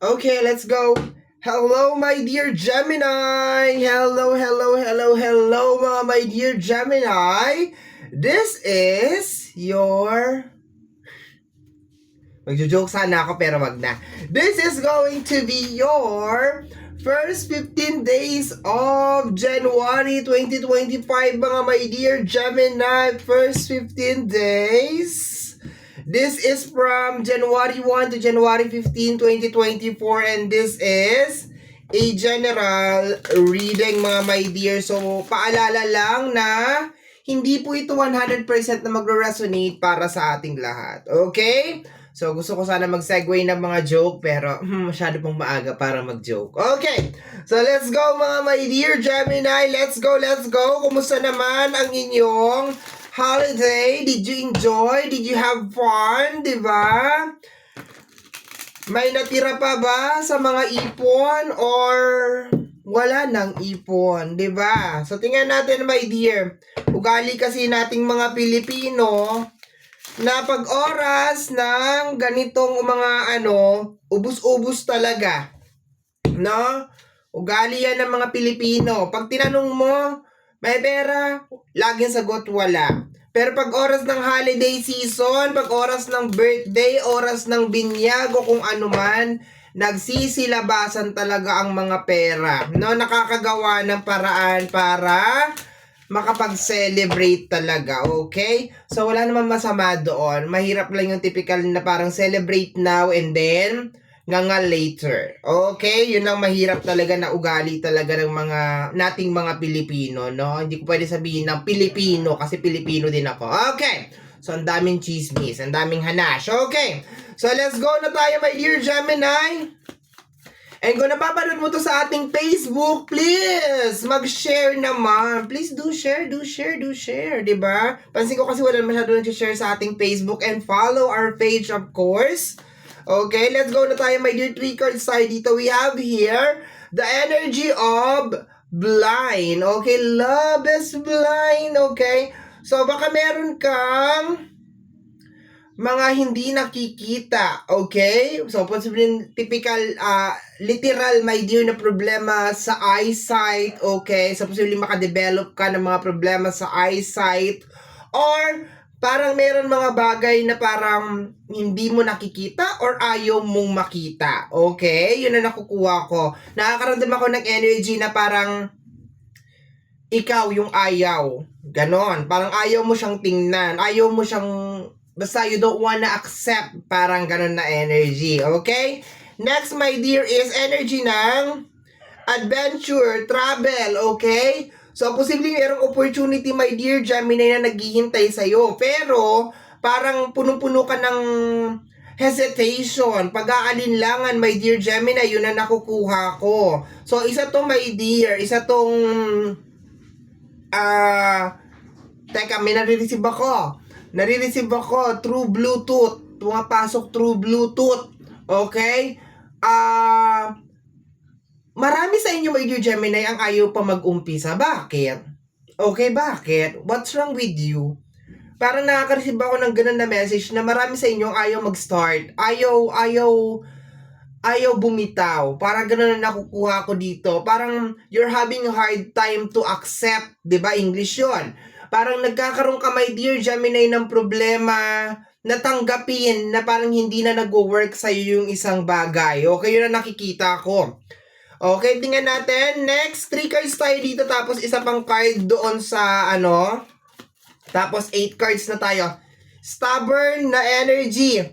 Okay, let's go. Hello, my dear Gemini. Hello, my dear Gemini. This is your... Magjo-joke sana ako pero wag na. This is going to be your first 15 days of January 2025, mga my dear Gemini. First 15 days. This is from January 1 to January 15, 2024, and this is a general reading, mga my dear. So, paalala lang na hindi po ito 100% na magre-resonate para sa ating lahat. Okay? So, gusto ko sana mag-segue ng mga joke, pero masyado pong maaga para mag-joke. Okay! So, let's go, mga my dear Gemini. Let's go! Kumusta naman ang inyong holiday? Did you enjoy? Did you have fun? Diba? May natira pa ba sa mga ipon or wala nang ipon? Diba? So, tingnan natin, my dear. Ugali kasi nating mga Pilipino na pag oras ng ganitong mga ubus-ubus talaga. No? Ugali yan ng mga Pilipino. Pag tinanong mo, may pera, laging sagot wala. Pero pag oras ng holiday season, pag oras ng birthday, oras ng binyag o kung ano man, nagsisilabasan talaga ang mga pera. No? Nakakagawa ng paraan para makapag-celebrate talaga, okay? So, wala naman masama doon. Mahirap lang yung typical na parang celebrate now and then nga later. Okay? Yun ang mahirap talaga na ugali talaga ng nating mga Pilipino, no? Hindi ko pwede sabihin ng Pilipino kasi Pilipino din ako. Okay. So, ang daming chismis, ang daming hanash. Okay. So, let's go na tayo, my dear Gemini. And kung napapanood mo to sa ating Facebook, please, mag-share naman. Please do share, diba? Pansin ko kasi wala masyado nag-share sa ating Facebook and follow our page, of course. Okay, let's go na tayo, my dear 3 cards side. Dito we have here the energy of blind. Okay, love is blind. Okay, so baka meron kang mga hindi nakikita, okay? So, possibly typical, literal, my dear, na problema sa eyesight, okay? So, possibly makadevelop ka ng mga problema sa eyesight or parang meron mga bagay na parang hindi mo nakikita or ayaw mong makita, okay? Yun na nakukuha ko. Nakakaramdam ako ng energy na parang ikaw yung ayaw. Ganon. Parang ayaw mo siyang tingnan. Ayaw mo siyang... Basta you don't wanna accept, parang ganun na energy, okay? Next, my dear, is energy ng adventure, travel, okay? So, posibleng merong opportunity, my dear Gemini, na naghihintay sa'yo. Pero, parang punong-puno ka ng hesitation, pag-aalinlangan, my dear Gemini, yun na nakukuha ko. So, isa to, my dear, isa tong, teka, may nare-receive ako through Bluetooth. Pumapasok through Bluetooth. Okay? Marami sa inyo, my dear Gemini, ang ayaw pa mag-umpisa. Bakit? Okay, bakit? What's wrong with you? Parang nakaka-receive ako ng ganun na message na marami sa inyo ayaw mag-start. Ayaw bumitaw. Parang ganun na nakukuha ko dito. Parang you're having a hard time to accept. Diba? English yun. Parang nagkakaroon ka, my dear Gemini, ng problema na tanggapin na parang hindi na nag-work sa'yo yung isang bagay. Okay, yun na nakikita ko. Okay, tingnan natin. Next, 3 cards tayo dito, tapos isa pang card doon sa Tapos 8 cards na tayo. Stubborn na energy.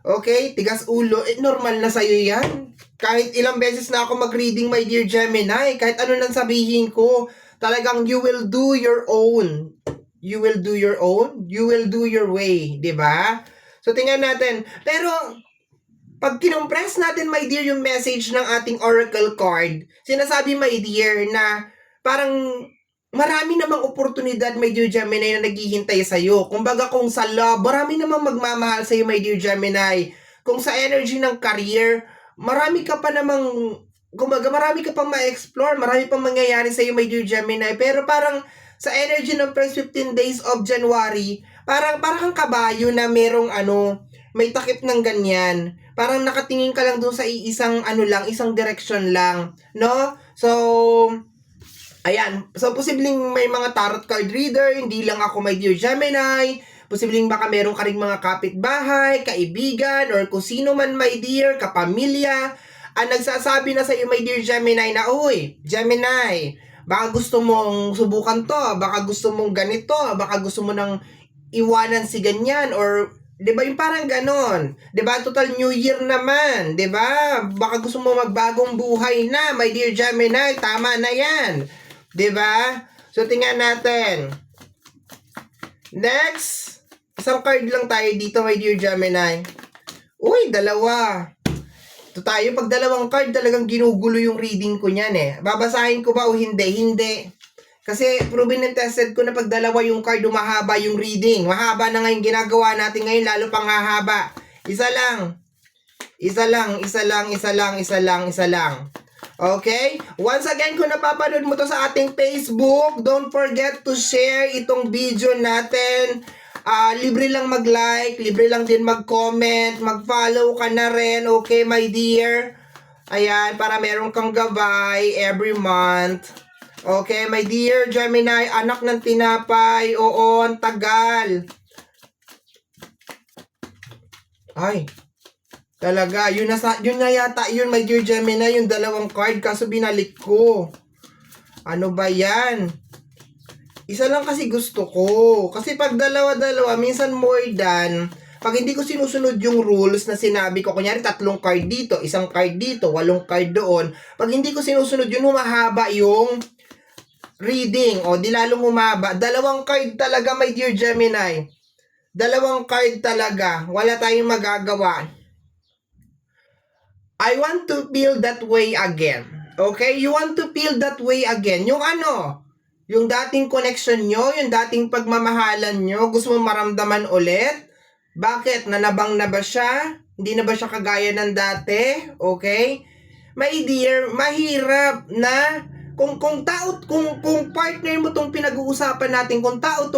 Okay, tigas ulo. Normal na sa'yo yan. Kahit ilang beses na ako mag-reading, my dear Gemini, kahit ano nang sabihin ko, talagang you will do your own. You will do your own. You will do your way. Diba? So, tingnan natin. Pero, pag kinompress natin, my dear, yung message ng ating oracle card, sinasabi, my dear, na parang marami namang oportunidad, my dear Gemini, na naghihintay sa'yo. Kumbaga, kung sa love, marami namang magmamahal sa'yo, my dear Gemini. Kung sa energy ng career, marami ka pa namang... Kumbaga, marami ka pang ma-explore, marami pang mangyayari sa iyo, my dear Gemini. Pero parang sa energy ng first 15 days of January, parang kang kabayo na merong may takip ng ganyan. Parang nakatingin ka lang doon sa isang isang direction lang, no? So, ayan. So, posibleng may mga tarot card reader, hindi lang ako, my dear Gemini. Posibleng baka meron ka ring mga kapitbahay, kaibigan, or kung sino man, my dear, kapamilya, ang nagsasabi na sa iyo, my dear Gemini, na, uy, Gemini, baka gusto mong subukan to, baka gusto mong ganito, baka gusto mo nang iwanan si ganyan, or 'di ba yung parang ganon? 'Di ba total new year naman, 'di ba? Baka gusto mo magbagong buhay na, my dear Gemini, tama na 'yan. 'Di ba? So tingnan natin. Next, isang card lang tayo dito, my dear Gemini. Uy, dalawa. Ito tayo, pag dalawang card, talagang ginugulo yung reading ko niyan eh. Babasahin ko ba o hindi? Hindi. Kasi proven and tested ko na pag dalawa yung card, umahaba yung reading. Mahaba na ngayon ginagawa natin ngayon, lalo pang hahaba. Isa lang. Isa lang, isa lang, isa lang, isa lang, isa lang. Okay? Once again, kung napapanood mo to sa ating Facebook, don't forget to share itong video natin. Libre lang mag-like, libre lang din mag-comment, mag-follow ka na rin, okay my dear? Ayan, para meron kang gabay every month. Okay, my dear Gemini, anak ng tinapay, oo, ang tagal. Ay, talaga, yun na yata yun, my dear Gemini, yung dalawang card, kaso binalik ko. Ano ba yan? Isa lang kasi gusto ko. Kasi pag dalawa-dalawa, minsan more than, pag hindi ko sinusunod yung rules na sinabi ko, kunyari 3 card dito, 1 card dito, 8 card doon, pag hindi ko sinusunod yun, humahaba yung reading. O, di lalong humaba. 2 card talaga, my dear Gemini. 2 card talaga. Wala tayong magagawa. I want to feel that way again. Okay? You want to feel that way again. Yung yung dating connection nyo, yung dating pagmamahalan nyo, gusto mo maramdaman ulit? Bakit? Nanabang na ba siya? Hindi na ba siya kagaya ng dati? Okay? My dear, mahirap na kung partner mo tong pinag-uusapan natin, kung tao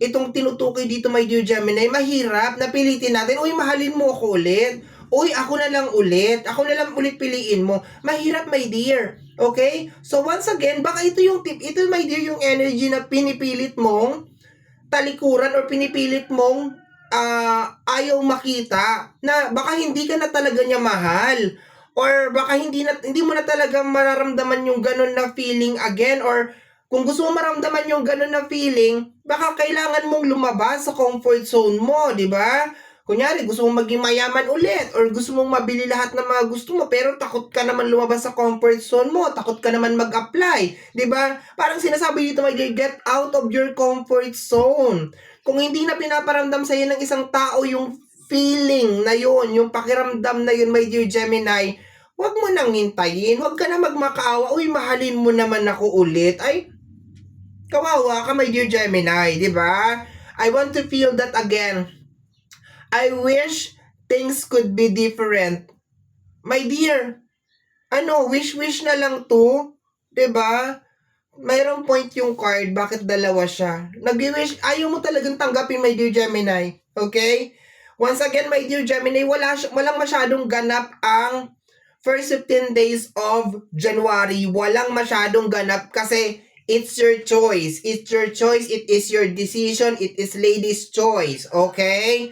itong tinutukoy dito, my dear Gemini, mahirap na pilitin natin, uy, mahalin mo ako ulit. Uy, ako na lang ulit. Ako na lang ulit piliin mo. Mahirap, my dear. Okay? So, once again, baka ito yung tip. Ito, my dear, yung energy na pinipilit mong talikuran or pinipilit mong ayaw makita. Na baka hindi ka na talaga niya mahal. Or baka hindi mo na talaga mararamdaman yung ganun na feeling again. Or kung gusto mo maramdaman yung ganun na feeling, baka kailangan mong lumabas sa comfort zone mo, di ba? Kunyari, gusto mong maging mayaman ulit or gusto mong mabili lahat ng mga gusto mo pero takot ka naman lumabas sa comfort zone mo, takot ka naman mag-apply, 'di ba? Parang sinasabi dito, my dear, get out of your comfort zone. Kung hindi na pinaparamdam sa iyo ng isang tao yung feeling na yun, yung pakiramdam na yun, my dear Gemini, huwag mo nang hintayin, huwag ka na magmakaawa, uy, mahalin mo naman ako ulit. Ay, kawawa ka, my dear Gemini, 'di ba? I want to feel that again. I wish things could be different. My dear, wish na lang to, 'di ba? Mayroong point yung card, bakit dalawa siya? Nag-wish, ayaw mo talagang tanggapin, my dear Gemini. Okay? Once again, my dear Gemini, walang masyadong ganap ang first 15 days of January. Walang masyadong ganap kasi it's your choice. It's your choice. It is your decision. It is lady's choice. Okay?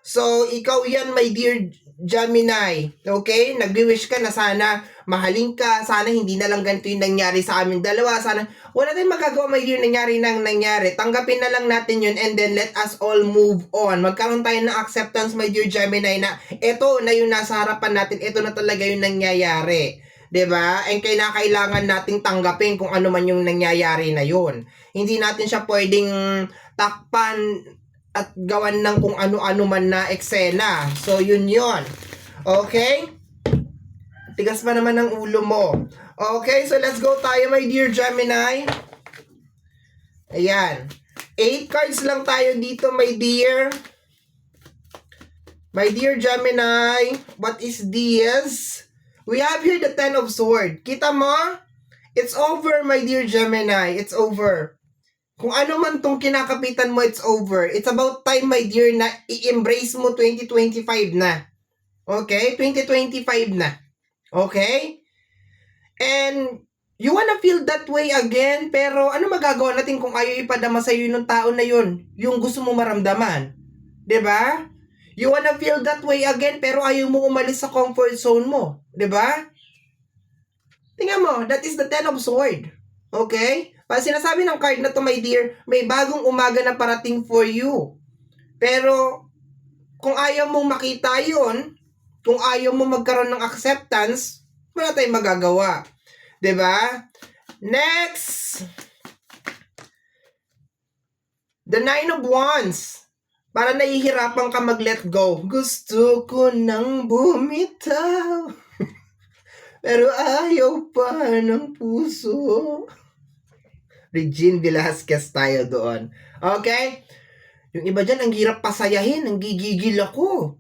So, ikaw yan, my dear Gemini. Okay? Nag-wish ka na sana mahalin ka. Sana hindi na lang ganito yung nangyari sa aming dalawa. Sana, wala tayong magagawa, my dear, nangyari. Tanggapin na lang natin yun and then let us all move on. Magkaroon tayo ng acceptance, my dear Gemini, na ito na yung nasa harapan natin. Ito na talaga yung nangyayari. 'Di ba? And kailangan nating tanggapin kung ano man yung nangyayari na yun. Hindi natin siya pwedeng takpan at gawan ng kung ano-ano man na eksena. So, yun. Okay? Tigas pa naman ang ulo mo. Okay, so let's go tayo, my dear Gemini. Ayan. 8 cards lang tayo dito, my dear. My dear Gemini, what is this? We have here the 10 of Swords. Kita mo? It's over, my dear Gemini. It's over. Kung ano man tong kinakapitan mo, it's over. It's about time, my dear, na i-embrace mo 2025 na. Okay? 2025 na. Okay? And you wanna feel that way again, pero ano magagawa natin kung ayaw ipadama sa'yo ng tao na yun? Yung gusto mo maramdaman. 'Di ba? You wanna feel that way again, pero ayaw mo umalis sa comfort zone mo. 'Di ba? Tingnan mo, that is the Ten of Swords. Okay? Pag sinasabi ng card na to, my dear, may bagong umaga na parating for you. Pero, kung ayaw mong makita yun, kung ayaw mo magkaroon ng acceptance, wala tayong magagawa. 'Di ba? Next! The Nine of Wands. Para nahihirapan ka mag-let go. Gusto ko nang bumitaw. Pero ayaw pa ng puso. Regine Velasquez tayo doon. Okay? Yung iba dyan, ang hirap pasayahin. Ang gigigil ako.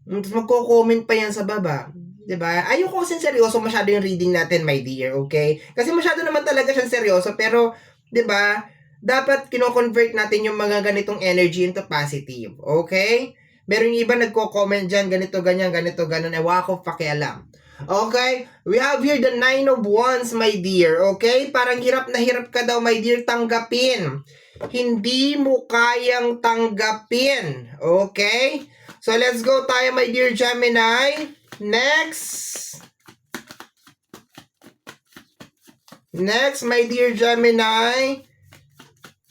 Tapos magko-comment pa yan sa baba. 'Di ba? Ayoko kasi seryoso masyado yung reading natin, my dear, okay? Kasi masyado naman talaga siyang seryoso, pero 'di ba? Dapat kino-convert natin yung mga ganitong energy into positive, okay? Meron yung iba nagko-comment diyan ganito ganyan, ganito ganon, wako pakialam. Okay? We have here the Nine of Wands, my dear, okay? Parang hirap na hirap ka daw, my dear, tanggapin. Hindi mo kayang tanggapin, okay? So, let's go tayo, my dear Gemini. Next. Next, my dear Gemini.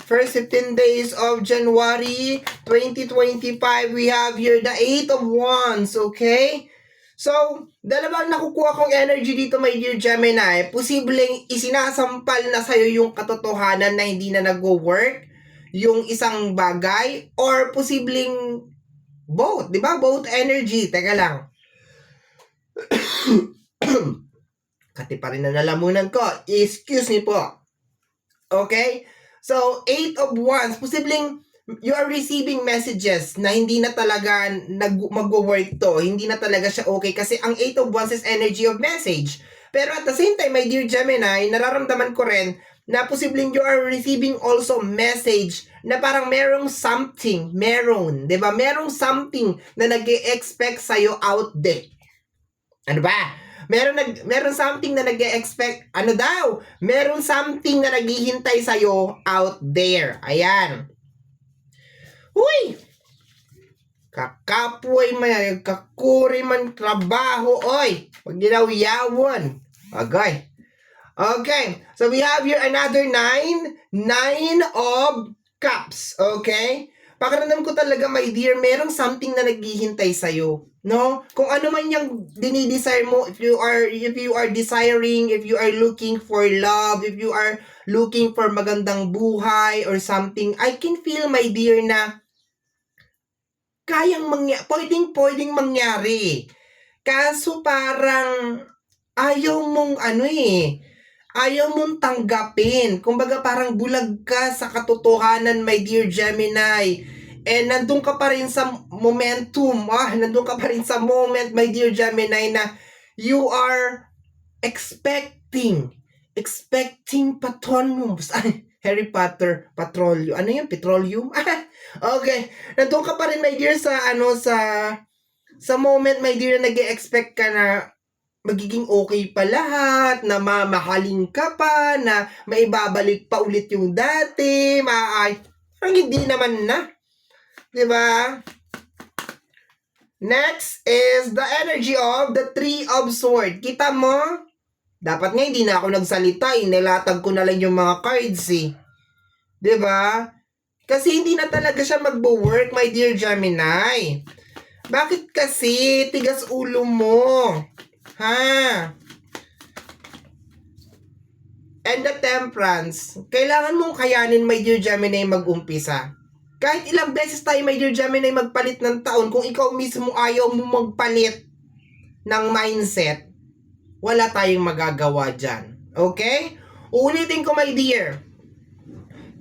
First 15 days of January 2025, we have here the Eight of Wands, okay? So, dalawang nakukuha kong energy dito, my dear Gemini. Posibleng isinasampal na sa'yo yung katotohanan na hindi na nag-work yung isang bagay, or posibleng both, di ba? Both energy. Teka lang. Kati pa rin na nalamunan ko. Excuse me po. Okay? So, Eight of Wands. Posibleng you are receiving messages na hindi na talaga mag-work to. Hindi na talaga siya okay. Kasi ang Eight of Wands is energy of message. Pero at the same time, my dear Gemini, nararamdaman ko rin na posibleng you are receiving also message na parang merong something, diba? Merong something na nag-e-expect sa'yo out there. Ano ba? Meron something na nag-e-expect, ano daw? Meron something na naghihintay sa'yo out there. Ayan. Uy! Kakapoy man, kakuri man trabaho, oy! Pag ginawiyawon. Agay. Okay, so we have here another 9 of Cups, okay? Pakiramdam ko talaga, my dear, merong something na naghihintay sa'yo, no? Kung ano man yung dinidesire mo, if you are desiring, if you are looking for love, if you are looking for magandang buhay or something, I can feel, my dear, na pwedeng mangyari. Kaso parang ayaw mong ayaw mong tanggapin. Kumbaga parang bulag ka sa katotohanan, my dear Gemini. And nandun ka pa rin sa momentum. Nandun ka pa rin sa moment, my dear Gemini, na you are expecting patroniums. Harry Potter, petroleum. Ano yun? Petroleum? Okay. Nandun ka pa rin, my dear, sa moment, my dear, na nag-e-expect ka na magiging okay pa lahat, na mamahalin ka pa, na maibabalik pa ulit yung dati, parang hindi naman na. Diba? Next is the energy of the Three of Swords. Kita mo? Dapat nga hindi na ako nagsalita, nilatag ko na lang yung mga cards eh. Diba? Kasi hindi na talaga siya magbo-work, my dear Gemini. Bakit kasi? Tigas ulo mo. Ha? And the Temperance. Kailangan mong kayanin, my dear Gemini, mag-umpisa. Kahit ilang beses tayo, my dear Gemini, magpalit ng taon, kung ikaw mismo ayaw mo magpalit ng mindset, wala tayong magagawa dyan. Okay? Uulitin ko, my dear.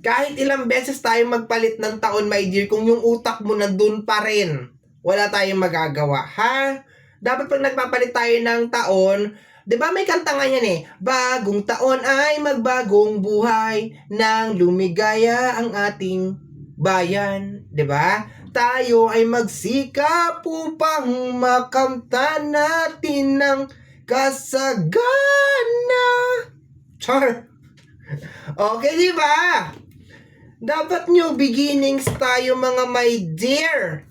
Kahit ilang beses tayo magpalit ng taon, my dear, kung yung utak mo nandun pa rin, wala tayong magagawa. Ha? Dapat pag nagpapalit tayo ng taon, 'Di ba may kanta nga yan eh, bagong taon ay magbagong buhay nang lumigaya ang ating bayan, 'di ba? Tayo ay magsikap upang makamtan natin ng kasagana. Char. Okay, 'di ba? Dapat new beginnings tayo mga my dear.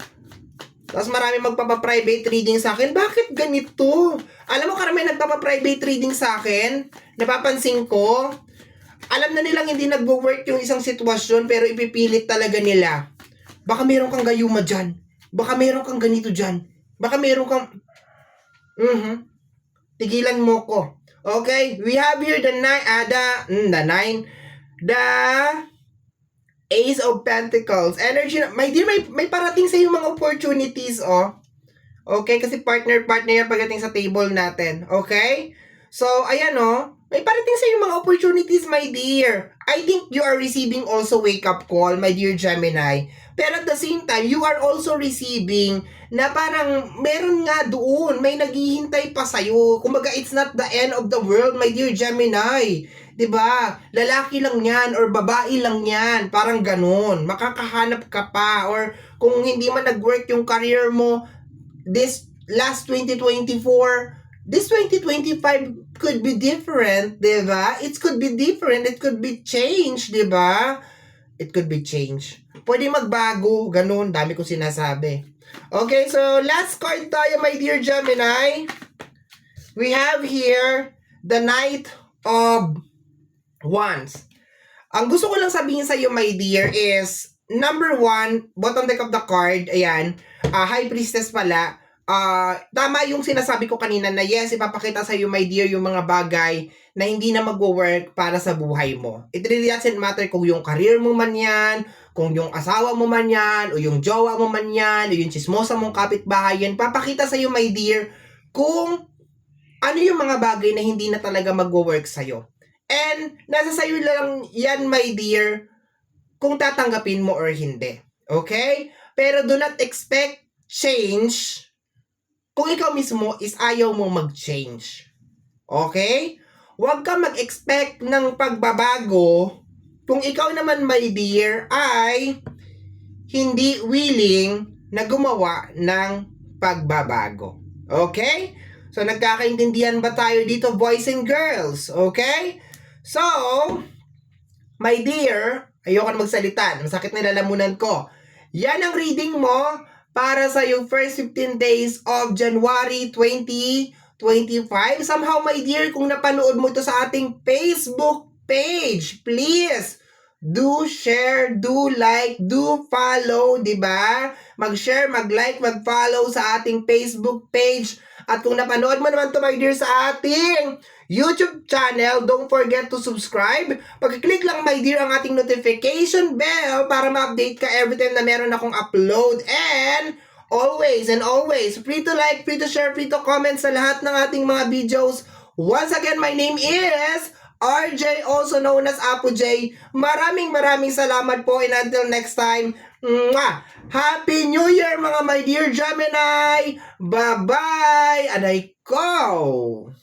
Tapos marami magpapa-private reading sa akin. Bakit ganito? Alam mo, karami nagpapa-private reading sa akin. Napapansin ko. Alam na nilang hindi nagwo-work yung isang sitwasyon pero ipipilit talaga nila. Baka meron kang gayuma dyan. Baka meron kang ganito dyan. Baka meron kang... Tigilan mo ko. Okay? We have here the Ace of Pentacles. Energy, my dear, may parating sa yung mga opportunities, oh. Okay? Kasi partner yan pagdating sa table natin. Okay? So, ayan, oh. May parating sa yung mga opportunities, my dear. I think you are receiving also wake-up call, my dear Gemini. Pero at the same time, you are also receiving na parang meron nga doon, may naghihintay pa sa'yo. Kumbaga, it's not the end of the world, my dear Gemini. 'Di ba? Lalaki lang 'yan or babae lang 'yan, parang ganun. Makakahanap ka pa or kung hindi man nag-work yung career mo this last 2024, this 2025 could be different, 'di ba? It could be different, it could be change, 'di ba? It could be change. Pwede magbago, ganun, dami kong sinasabi. Okay, so last card tayo, my dear Gemini. We have here the Knight of Wands. Ang gusto ko lang sabihin sa iyo, my dear, is number 1, bottom deck of the card, ayan, High Priestess pala. Tama yung sinasabi ko kanina na yes, ipapakita sa iyo, my dear, yung mga bagay na hindi na magwo-work para sa buhay mo. It really doesn't matter kung yung career mo man yan, kung yung asawa mo man yan, o yung jowa mo man yan, o yung chismosa mong kapitbahay yan. Papakita sa iyo, my dear, kung ano yung mga bagay na hindi na talaga magwo-work sa iyo. And nasa sayo lang yan, my dear, kung tatanggapin mo or hindi. Okay? Pero do not expect change kung ikaw mismo is ayaw mo mag-change. Okay? Huwag ka mag-expect ng pagbabago kung ikaw naman, my dear, ay hindi willing na gumawa ng pagbabago. Okay? So, nagkakaintindihan ba tayo dito, boys and girls? Okay? So, my dear, ayoko na magsalita. Masakit na lalamunan ko. Yan ang reading mo para sa yung first 15 days of January 2025. Somehow, my dear, kung napanood mo ito sa ating Facebook page, please, do share, do like, do follow, diba? Mag-share, mag-like, mag-follow sa ating Facebook page. At kung napanood mo naman to, my dear, sa ating YouTube channel, don't forget to subscribe. Pag-click lang, my dear, ang ating notification bell para ma-update ka every time na meron akong upload. And always, free to like, free to share, free to comment sa lahat ng ating mga videos. Once again, my name is RJ, also known as Apo J. Maraming salamat po, and until next time, mwah! Happy New Year, mga my dear Gemini! Bye-bye! Aray ko!